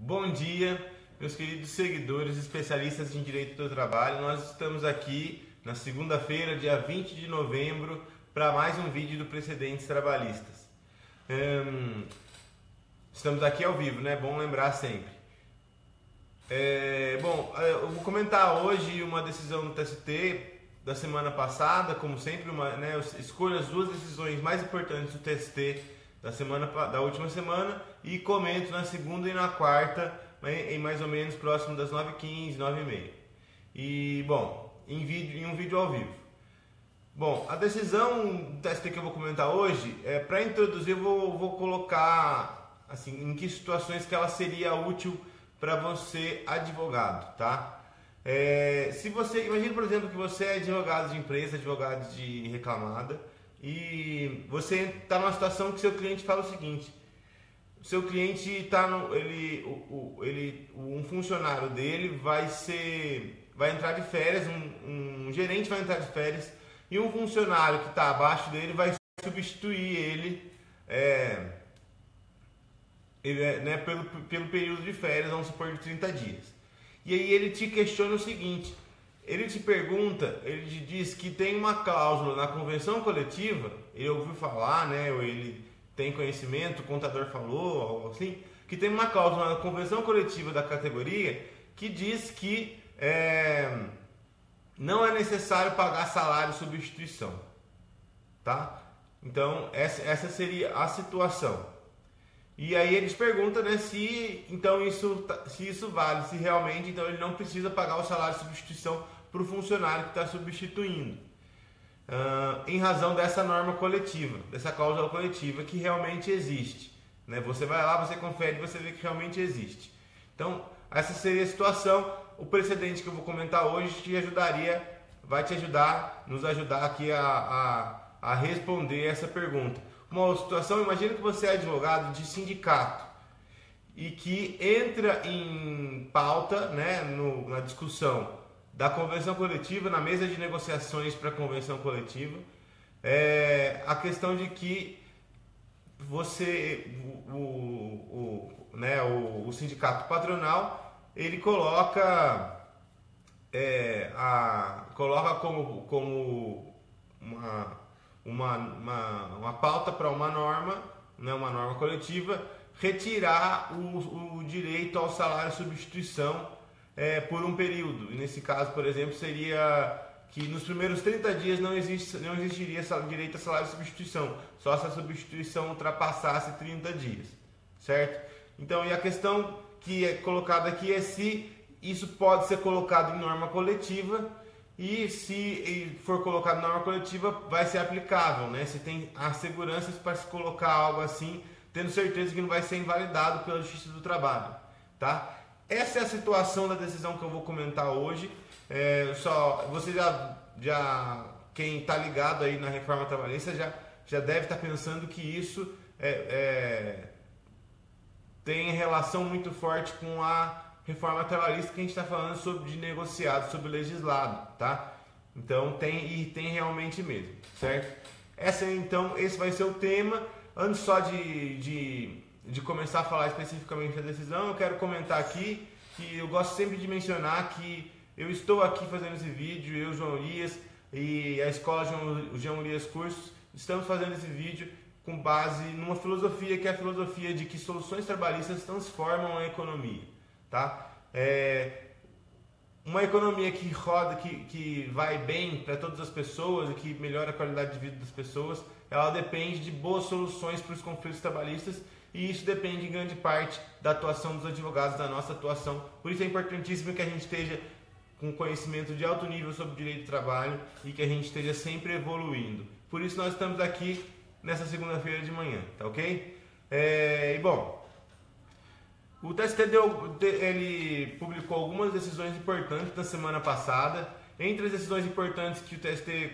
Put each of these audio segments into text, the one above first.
Bom dia, meus queridos seguidores, especialistas em direito do trabalho. Nós estamos aqui na segunda-feira, dia 20 de novembro, para mais um vídeo do Precedentes Trabalhistas. Estamos aqui ao vivo, né? Bom lembrar sempre. Eu vou comentar hoje uma decisão do TST da semana passada, como sempre, eu escolho as duas decisões mais importantes do TST da última semana e comento na segunda e na quarta, em mais ou menos próximo das 9h15, 9h30. E, em um vídeo ao vivo. Bom, a decisão do TST que eu vou comentar hoje, para introduzir, eu vou colocar assim, em que situações que ela seria útil para você, advogado, tá? Se você, imagine, por exemplo, que você é advogado de empresa, advogado de reclamada, e você está numa situação que seu cliente fala o seguinte: o seu cliente está um funcionário dele vai entrar de férias, um gerente vai entrar de férias e um funcionário que está abaixo dele vai substituir ele, pelo período de férias, vamos supor, de 30 dias. E aí ele te questiona o seguinte: ele te pergunta, ele te diz que tem uma cláusula na convenção coletiva, ele ouviu falar, ou ele tem conhecimento, o contador falou, algo assim, que tem uma cláusula na convenção coletiva da categoria que diz que não é necessário pagar salário de substituição, tá? Então essa seria a situação. E aí eles perguntam, se isso vale, se realmente então ele não precisa pagar o salário de substituição para o funcionário que está substituindo, em razão dessa norma coletiva, dessa cláusula coletiva que realmente existe, né? Você vai lá, você confere, você vê que realmente existe. Então essa seria a situação. O precedente que eu vou comentar hoje vai nos ajudar aqui a responder essa pergunta. Uma outra situação: imagina que você é advogado de sindicato e que entra em pauta, na discussão da convenção coletiva, na mesa de negociações para a convenção coletiva, a questão de que você, o sindicato patronal, ele coloca como uma pauta para uma norma coletiva, retirar o direito ao salário de substituição por um período. E nesse caso, por exemplo, seria que nos primeiros 30 dias não existiria direito a salário de substituição, só se a substituição ultrapassasse 30 dias, certo? Então, e a questão que é colocada aqui é se isso pode ser colocado em norma coletiva, e se for colocado na norma coletiva vai ser aplicável, se tem as seguranças para se colocar algo assim, tendo certeza que não vai ser invalidado pela Justiça do Trabalho, tá? Essa é a situação da decisão que eu vou comentar hoje. Você quem está ligado aí na reforma trabalhista já deve estar pensando que isso tem relação muito forte com a reforma trabalhista que a gente está falando sobre de negociado, sobre legislado, tá? Então tem realmente mesmo, certo? Esse vai ser o tema. Antes só de começar a falar especificamente da decisão, eu quero comentar aqui que eu gosto sempre de mencionar que eu estou aqui fazendo esse vídeo, eu, João Urias, e a escola João Urias Cursos, estamos fazendo esse vídeo com base numa filosofia, que é a filosofia de que soluções trabalhistas transformam a economia, tá? Uma economia que roda, que vai bem para todas as pessoas e que melhora a qualidade de vida das pessoas, ela depende de boas soluções para os conflitos trabalhistas, e isso depende em grande parte da atuação dos advogados, da nossa atuação. Por isso é importantíssimo que a gente esteja com conhecimento de alto nível sobre direito do trabalho e que a gente esteja sempre evoluindo. Por isso nós estamos aqui nessa segunda-feira de manhã, tá ok? O TST ele publicou algumas decisões importantes na semana passada. Entre as decisões importantes que o TST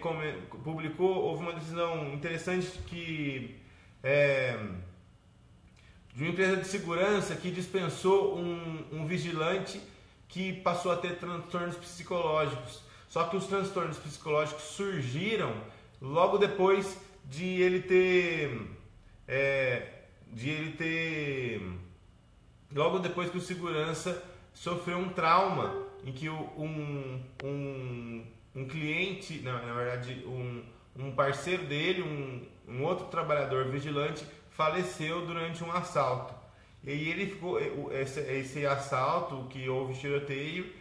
publicou, houve uma decisão interessante de uma empresa de segurança que dispensou um vigilante que passou a ter transtornos psicológicos. Só que os transtornos psicológicos surgiram logo depois de ele ter logo depois que o segurança sofreu um trauma em que um cliente, na verdade um parceiro dele, um outro trabalhador vigilante, faleceu durante um assalto. E aí ele ficou, esse assalto que houve tiroteio,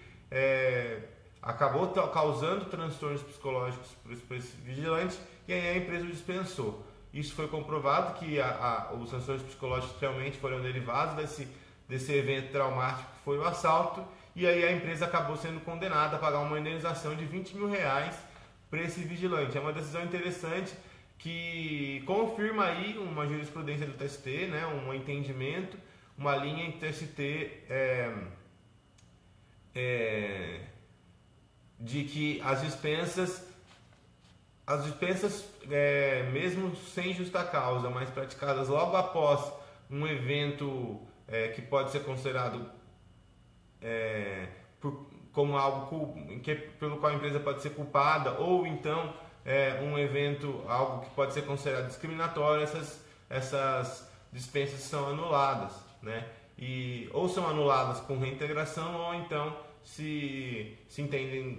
acabou causando transtornos psicológicos para esse vigilante, e aí a empresa o dispensou. Isso foi comprovado que os transtornos psicológicos realmente foram derivados desse evento traumático que foi o assalto, e aí a empresa acabou sendo condenada a pagar uma indenização de R$20 mil para esse vigilante. É uma decisão interessante que confirma aí uma jurisprudência do TST, né, um entendimento, uma linha em que o TST de que as dispensas mesmo sem justa causa, mas praticadas logo após um evento que pode ser considerado como algo pelo qual a empresa pode ser culpada, ou então um evento, algo que pode ser considerado discriminatório, essas dispensas são anuladas, né? Ou são anuladas com reintegração, ou então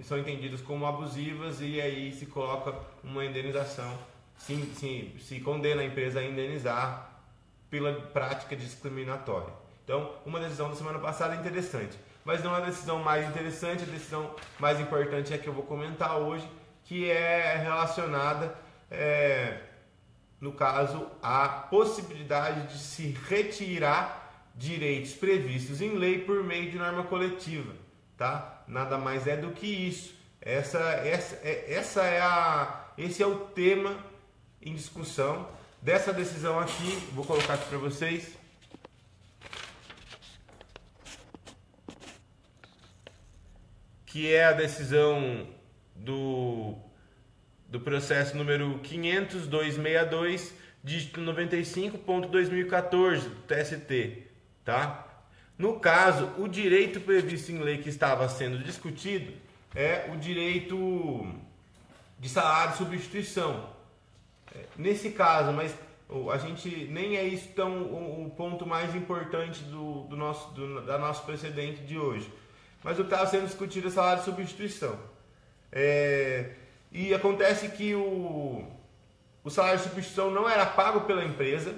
são entendidas como abusivas, e aí se coloca uma indenização, se condena a empresa a indenizar pela prática discriminatória. Então, uma decisão da semana passada é interessante, mas não é a decisão mais interessante. A decisão mais importante é a que eu vou comentar hoje, que é relacionada, no caso, à possibilidade de se retirar direitos previstos em lei por meio de norma coletiva. Tá? Nada mais é do que isso. Esse é o tema em discussão dessa decisão aqui. Vou colocar aqui para vocês. Que é a decisão do processo número 500.262, dígito 95.2014 do TST, tá? No caso, o direito previsto em lei que estava sendo discutido é o direito de salário de substituição. Nesse caso, mas a gente nem é isso tão o ponto mais importante da nosso precedente de hoje. Mas o que estava sendo discutido é salário de substituição. E acontece que o salário de substituição não era pago pela empresa,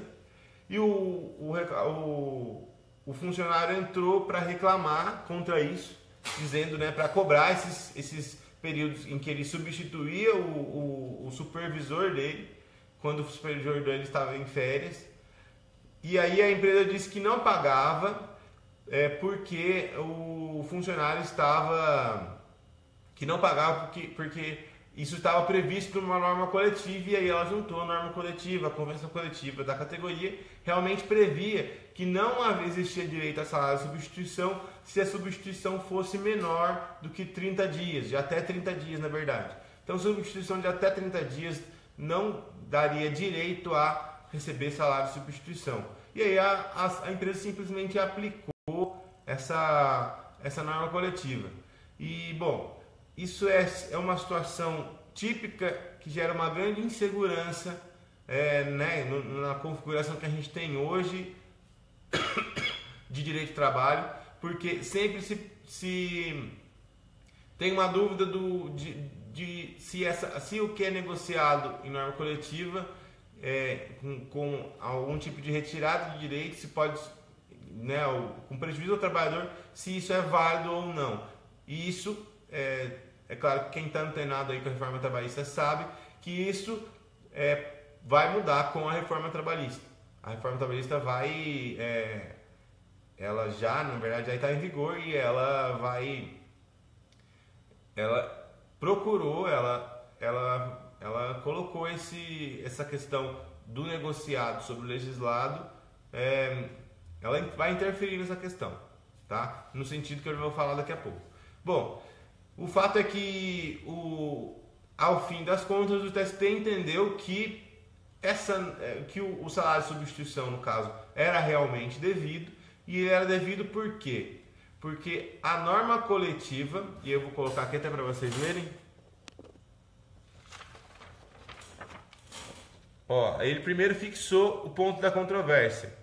e o funcionário entrou para reclamar contra isso, dizendo, né, para cobrar esses períodos em que ele substituía o supervisor dele, quando o supervisor dele estava em férias. E aí a empresa disse que não pagava, porque o funcionário que não pagava porque isso estava previsto por uma norma coletiva, e aí ela juntou a norma coletiva, a convenção coletiva da categoria, realmente previa que não existia direito a salário de substituição se a substituição fosse menor do que 30 dias, de até 30 dias na verdade. Então, substituição de até 30 dias não daria direito a receber salário de substituição. E aí a empresa simplesmente aplicou essa norma coletiva. E, bom, isso é uma situação típica que gera uma grande insegurança, né, na configuração que a gente tem hoje de direito do trabalho, porque sempre se tem uma dúvida se o que é negociado em norma coletiva com algum tipo de retirada de direito, se pode, né, com prejuízo ao trabalhador, se isso é válido ou não. E isso é claro que quem está antenado aí com a reforma trabalhista sabe que isso vai mudar com a reforma trabalhista. A reforma trabalhista ela já, na verdade, já está em vigor, e ela procurou, ela colocou essa questão do negociado sobre o legislado, ela vai interferir nessa questão, tá? No sentido que eu vou falar daqui a pouco. Bom, o fato é que ao fim das contas o TST entendeu que o salário de substituição, no caso, era realmente devido, e ele era devido por quê? Porque a norma coletiva, e eu vou colocar aqui até para vocês lerem, ele primeiro fixou o ponto da controvérsia.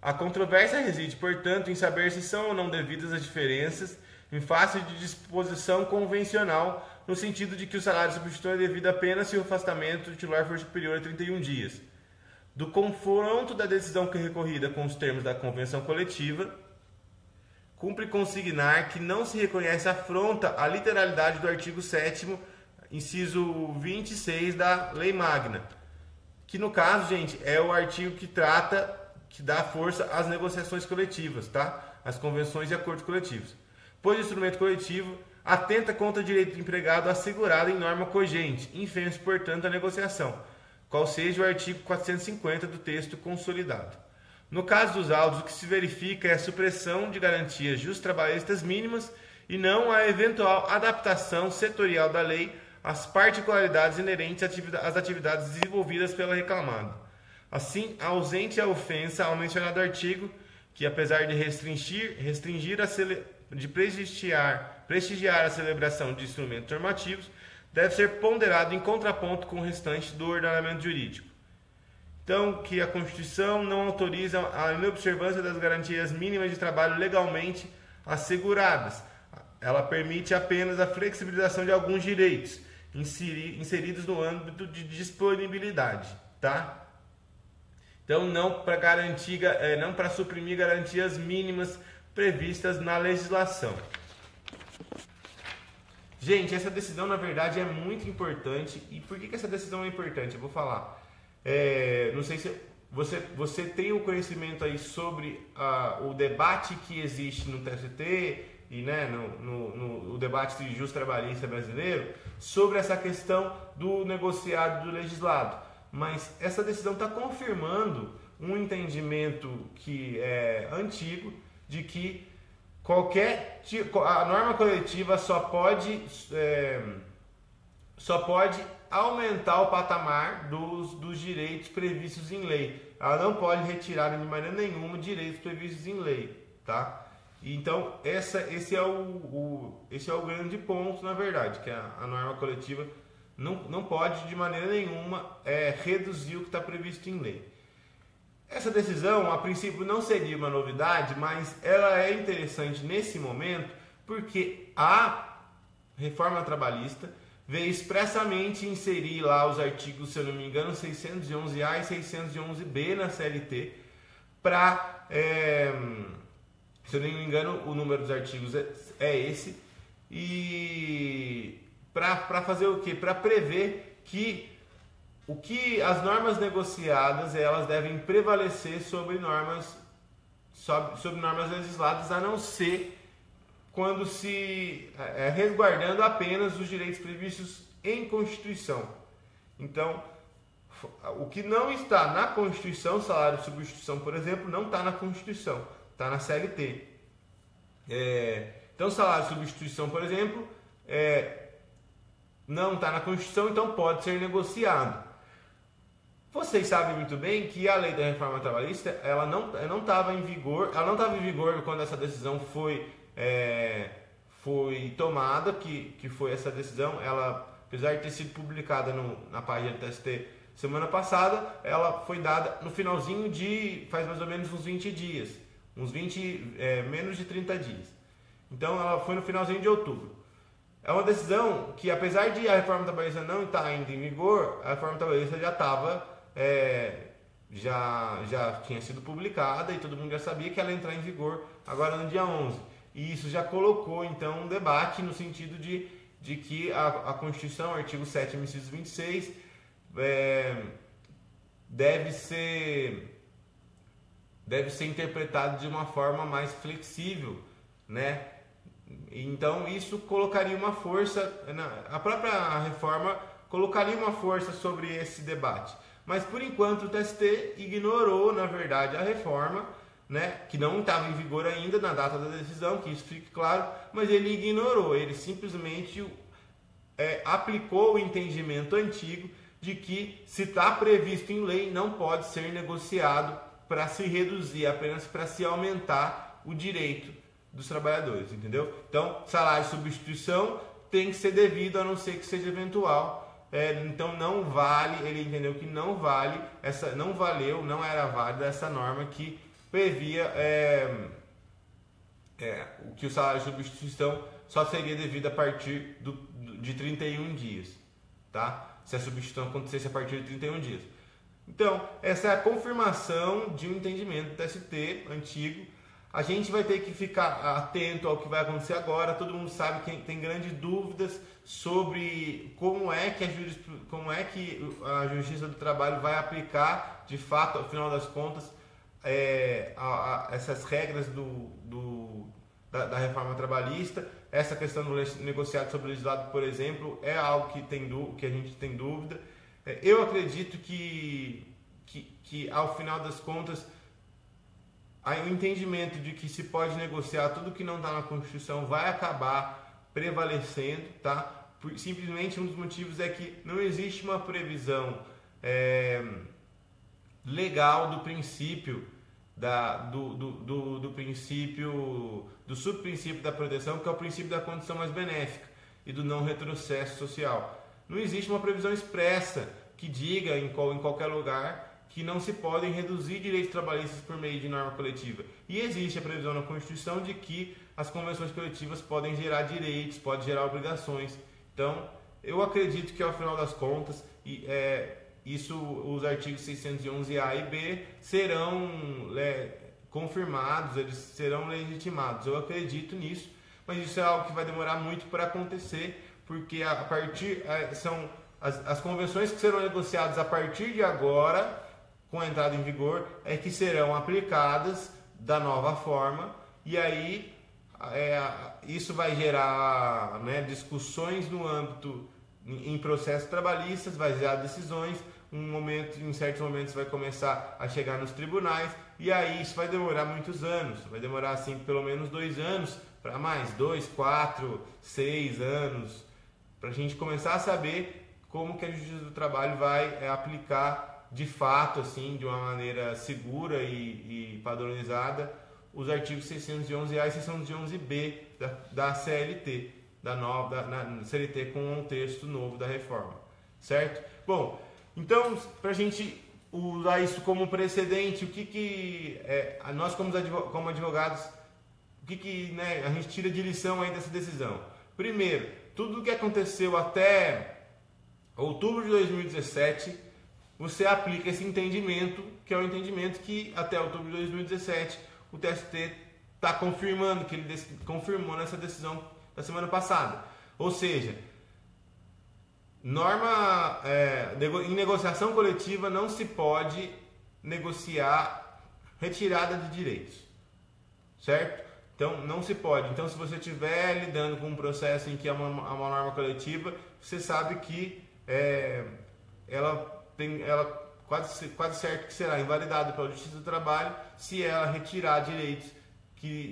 A controvérsia reside, portanto, em saber se são ou não devidas as diferenças em face de disposição convencional, no sentido de que o salário substituto é devido apenas se o afastamento do titular for superior a 31 dias. Do confronto da decisão recorrida com os termos da convenção coletiva, cumpre consignar que não se reconhece afronta à literalidade do artigo 7º, inciso 26 da Lei Magna, que no caso, gente, é o artigo que trata, que dá força às negociações coletivas, tá? As convenções e acordos coletivos. Pois o instrumento coletivo atenta contra o direito do empregado assegurado em norma cogente, inferindo-se, portanto, a negociação, qual seja o artigo 450 do texto consolidado. No caso dos autos, o que se verifica é a supressão de garantias justo-trabalhistas mínimas e não a eventual adaptação setorial da lei às particularidades inerentes às atividades desenvolvidas pela reclamada. Assim, ausente a ofensa ao mencionado artigo, que apesar de prestigiar a celebração de instrumentos normativos, deve ser ponderado em contraponto com o restante do ordenamento jurídico. Então, que a Constituição não autoriza a inobservância das garantias mínimas de trabalho legalmente asseguradas. Ela permite apenas a flexibilização de alguns direitos inseridos no âmbito de disponibilidade, tá? Então, não para suprimir garantias mínimas previstas na legislação. Gente, essa decisão, na verdade, é muito importante. E por que essa decisão é importante? Eu vou falar. Não sei se você tem o conhecimento aí sobre o debate que existe no TST e, né, no debate de justo trabalhista brasileiro sobre essa questão do negociado, do legislado. Mas essa decisão está confirmando um entendimento que é antigo, de que a norma coletiva só pode aumentar o patamar dos direitos previstos em lei. Ela não pode retirar de maneira nenhuma direitos previstos em lei, tá? Então esse é o grande ponto, na verdade, que a norma coletiva não pode de maneira nenhuma reduzir o que está previsto em lei. Essa decisão, a princípio, não seria uma novidade, mas ela é interessante nesse momento porque a reforma trabalhista veio expressamente inserir lá os artigos, se eu não me engano, 611A e 611B na CLT para, se eu não me engano, o número dos artigos é esse, e para fazer o quê? Para prever que as normas negociadas elas devem prevalecer sobre normas legisladas, a não ser quando se resguardando apenas os direitos previstos em Constituição. Então, o que não está na Constituição, salário de substituição, por exemplo, não está na Constituição, está na CLT. Então, salário de substituição, por exemplo, não está na Constituição, então pode ser negociado. Vocês sabem muito bem que a lei da reforma trabalhista ela não estava em vigor. Ela não estava em vigor quando essa decisão foi tomada, que foi essa decisão. Ela, apesar de ter sido publicada na página do TST semana passada, ela foi dada no finalzinho faz mais ou menos uns 20 dias, menos de 30 dias. Então ela foi no finalzinho de outubro. É uma decisão que, apesar de a reforma trabalhista não estar ainda em vigor, a reforma trabalhista já estava já tinha sido publicada e todo mundo já sabia que ela ia entrar em vigor agora no dia 11. E isso já colocou, então, um debate no sentido de que a Constituição, artigo 7º, inciso 26, deve ser interpretado de uma forma mais flexível, né? Então, isso colocaria uma força, a própria reforma colocaria uma força sobre esse debate. Mas, por enquanto, o TST ignorou, na verdade, a reforma, né, que não estava em vigor ainda na data da decisão, que isso fique claro, mas ele ignorou, ele simplesmente aplicou o entendimento antigo de que, se está previsto em lei, não pode ser negociado para se reduzir, apenas para se aumentar o direito dos trabalhadores, entendeu? Então, salário de substituição tem que ser devido, a não ser que seja eventual. Então não vale, ele entendeu que não valeu, não era válida essa norma que previa que o salário de substituição só seria devido a partir de 31 dias, tá? Se a substituição acontecesse a partir de 31 dias. Então, essa é a confirmação de um entendimento do TST antigo. A gente vai ter que ficar atento ao que vai acontecer agora. Todo mundo sabe que tem grandes dúvidas sobre como é que a Justiça do Trabalho vai aplicar, de fato, ao final das contas, essas regras da reforma trabalhista. Essa questão do negociado sobre o legislado, por exemplo, é algo que a gente tem dúvida. Eu acredito que ao final das contas, o entendimento de que se pode negociar tudo que não está na Constituição vai acabar prevalecendo, tá? Simplesmente um dos motivos é que não existe uma previsão legal do princípio do subprincípio da proteção, que é o princípio da condição mais benéfica e do não retrocesso social. Não existe uma previsão expressa que diga em qualquer lugar que não se podem reduzir direitos trabalhistas por meio de norma coletiva. E existe a previsão na Constituição de que as convenções coletivas podem gerar direitos, podem gerar obrigações. Então, eu acredito que ao final das contas, os artigos 611A e B serão confirmados, eles serão legitimados. Eu acredito nisso, mas isso é algo que vai demorar muito para acontecer, porque são as convenções que serão negociadas a partir de agora, com a entrada em vigor, é que serão aplicadas da nova forma, e aí isso vai gerar discussões no âmbito em processos trabalhistas, vai gerar decisões, em certos momentos vai começar a chegar nos tribunais, e aí isso vai demorar muitos anos, vai demorar assim pelo menos 2 anos, para mais 2, 4, 6 anos, para a gente começar a saber como que a Justiça do Trabalho vai aplicar de fato, assim, de uma maneira segura e padronizada, os artigos 611A e 611B da CLT, da CLT com um texto novo da reforma, certo? Bom, então, para a gente usar isso como precedente, nós como advogados, a gente tira de lição aí dessa decisão? Primeiro, tudo o que aconteceu até outubro de 2017, você aplica esse entendimento, que é o entendimento que até outubro de 2017 o TST está confirmando, que ele confirmou nessa decisão da semana passada. Ou seja, em negociação coletiva não se pode negociar retirada de direitos, certo? Então não se pode. Então, se você estiver lidando com um processo em que há uma norma coletiva, você sabe que ela quase certo que será invalidada pela Justiça do Trabalho se ela retirar direitos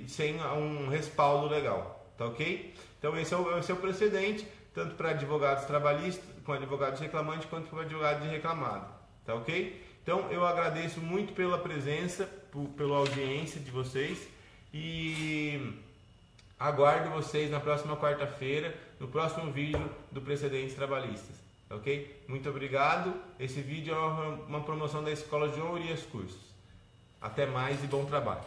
sem um respaldo legal, tá ok? Então esse é o precedente, tanto para advogados trabalhistas, com advogados reclamantes, quanto para advogados de reclamado, tá ok? Então eu agradeço muito pela presença, pela audiência de vocês, e aguardo vocês na próxima quarta-feira, no próximo vídeo do Precedentes Trabalhistas. Ok? Muito obrigado. Esse vídeo é uma promoção da Escola João Urias Cursos. Até mais e bom trabalho.